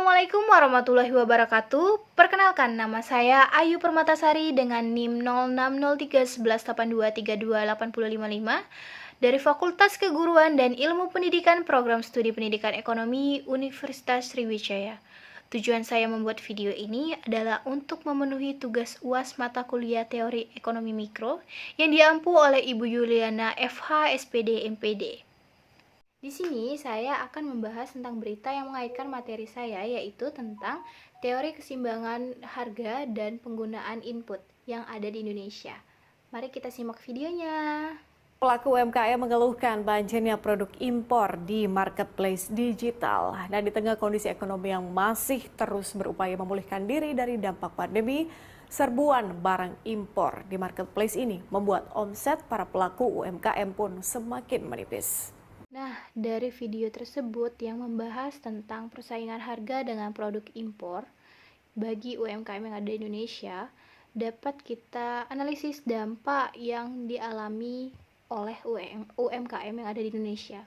Assalamualaikum warahmatullahi wabarakatuh. Perkenalkan, nama saya Ayu Permatasari dengan NIM 06031182328055 dari Fakultas Keguruan dan Ilmu Pendidikan Program Studi Pendidikan Ekonomi Universitas Sriwijaya. Tujuan saya membuat video ini adalah untuk memenuhi tugas UAS mata kuliah Teori Ekonomi Mikro yang diampu oleh Ibu Yuliana FH SPD MPD. Di sini saya akan membahas tentang berita yang mengaitkan materi saya, yaitu tentang teori keseimbangan harga dan penggunaan input yang ada di Indonesia. Mari kita simak videonya. Pelaku UMKM mengeluhkan banjirnya produk impor di marketplace digital. Dan di tengah kondisi ekonomi yang masih terus berupaya memulihkan diri dari dampak pandemi, serbuan barang impor di marketplace ini membuat omset para pelaku UMKM pun semakin menipis. Nah, dari video tersebut yang membahas tentang persaingan harga dengan produk impor bagi UMKM yang ada di Indonesia, dapat kita analisis dampak yang dialami oleh UMKM yang ada di Indonesia.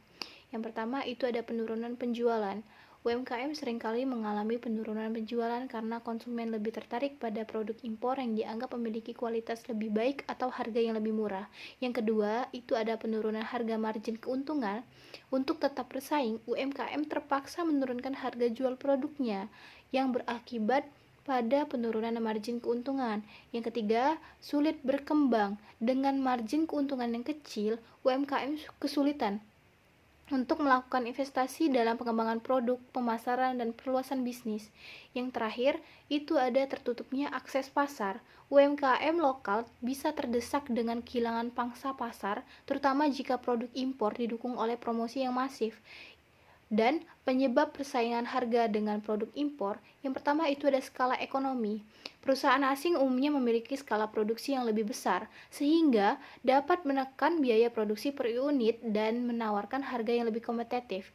Yang pertama itu ada penurunan penjualan. UMKM seringkali mengalami penurunan penjualan karena konsumen lebih tertarik pada produk impor yang dianggap memiliki kualitas lebih baik atau harga yang lebih murah. Yang kedua, itu ada penurunan harga margin keuntungan. Untuk tetap bersaing, UMKM terpaksa menurunkan harga jual produknya yang berakibat pada penurunan margin keuntungan. Yang ketiga, sulit berkembang. Dengan margin keuntungan yang kecil, UMKM kesulitan untuk melakukan investasi dalam pengembangan produk, pemasaran, dan perluasan bisnis. Yang terakhir, itu ada tertutupnya akses pasar. UMKM lokal bisa terdesak dengan kehilangan pangsa pasar, terutama jika produk impor didukung oleh promosi yang masif. Dan penyebab persaingan harga dengan produk impor, yang pertama itu ada skala ekonomi. Perusahaan asing umumnya memiliki skala produksi yang lebih besar, sehingga dapat menekan biaya produksi per unit dan menawarkan harga yang lebih kompetitif.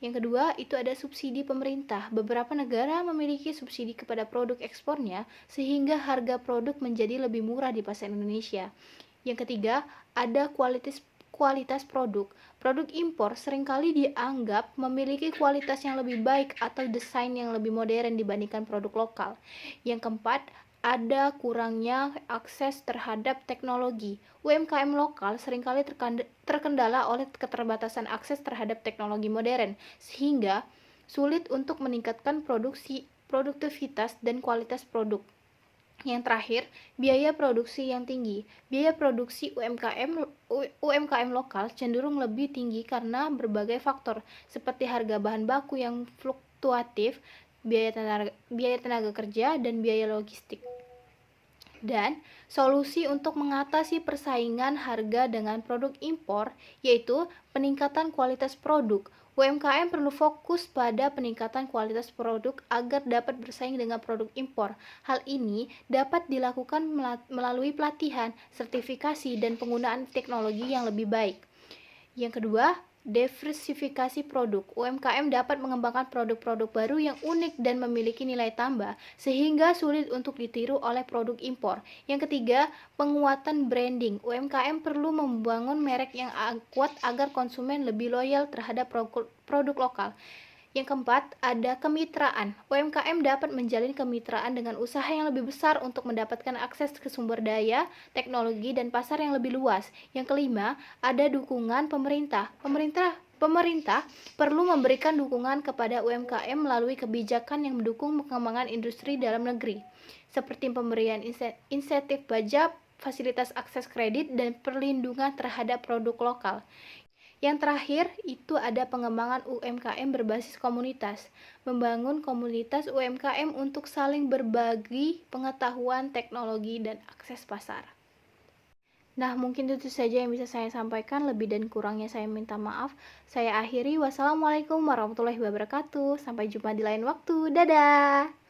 Yang kedua, itu ada subsidi pemerintah. Beberapa negara memiliki subsidi kepada produk ekspornya, sehingga harga produk menjadi lebih murah di pasar Indonesia. Yang ketiga, ada kualitas produk. Produk impor seringkali dianggap memiliki kualitas yang lebih baik atau desain yang lebih modern dibandingkan produk lokal. Yang keempat, ada kurangnya akses terhadap teknologi. UMKM lokal seringkali terkendala oleh keterbatasan akses terhadap teknologi modern, sehingga sulit untuk meningkatkan produktivitas dan kualitas produk. Yang terakhir, biaya produksi yang tinggi. Biaya produksi UMKM lokal cenderung lebih tinggi karena berbagai faktor, seperti harga bahan baku yang fluktuatif, biaya tenaga kerja, dan biaya logistik. Dan solusi untuk mengatasi persaingan harga dengan produk impor yaitu peningkatan kualitas produk. UMKM perlu fokus pada peningkatan kualitas produk agar dapat bersaing dengan produk impor. Hal ini dapat dilakukan melalui pelatihan, sertifikasi, dan penggunaan teknologi yang lebih baik. Yang kedua, diversifikasi produk. UMKM dapat mengembangkan produk-produk baru yang unik dan memiliki nilai tambah, sehingga sulit untuk ditiru oleh produk impor. Yang ketiga, penguatan branding. UMKM perlu membangun merek yang kuat agar konsumen lebih loyal terhadap produk lokal. Yang keempat, ada kemitraan. UMKM dapat menjalin kemitraan dengan usaha yang lebih besar untuk mendapatkan akses ke sumber daya, teknologi, dan pasar yang lebih luas. Yang kelima, ada dukungan pemerintah. Pemerintah perlu memberikan dukungan kepada UMKM melalui kebijakan yang mendukung pengembangan industri dalam negeri, seperti pemberian insentif pajak, fasilitas akses kredit, dan perlindungan terhadap produk lokal. Yang terakhir, itu ada pengembangan UMKM berbasis komunitas. Membangun komunitas UMKM untuk saling berbagi pengetahuan, teknologi, dan akses pasar. Nah, mungkin itu saja yang bisa saya sampaikan. Lebih dan kurangnya saya minta maaf. Saya akhiri. Wassalamualaikum warahmatullahi wabarakatuh. Sampai jumpa di lain waktu. Dadah!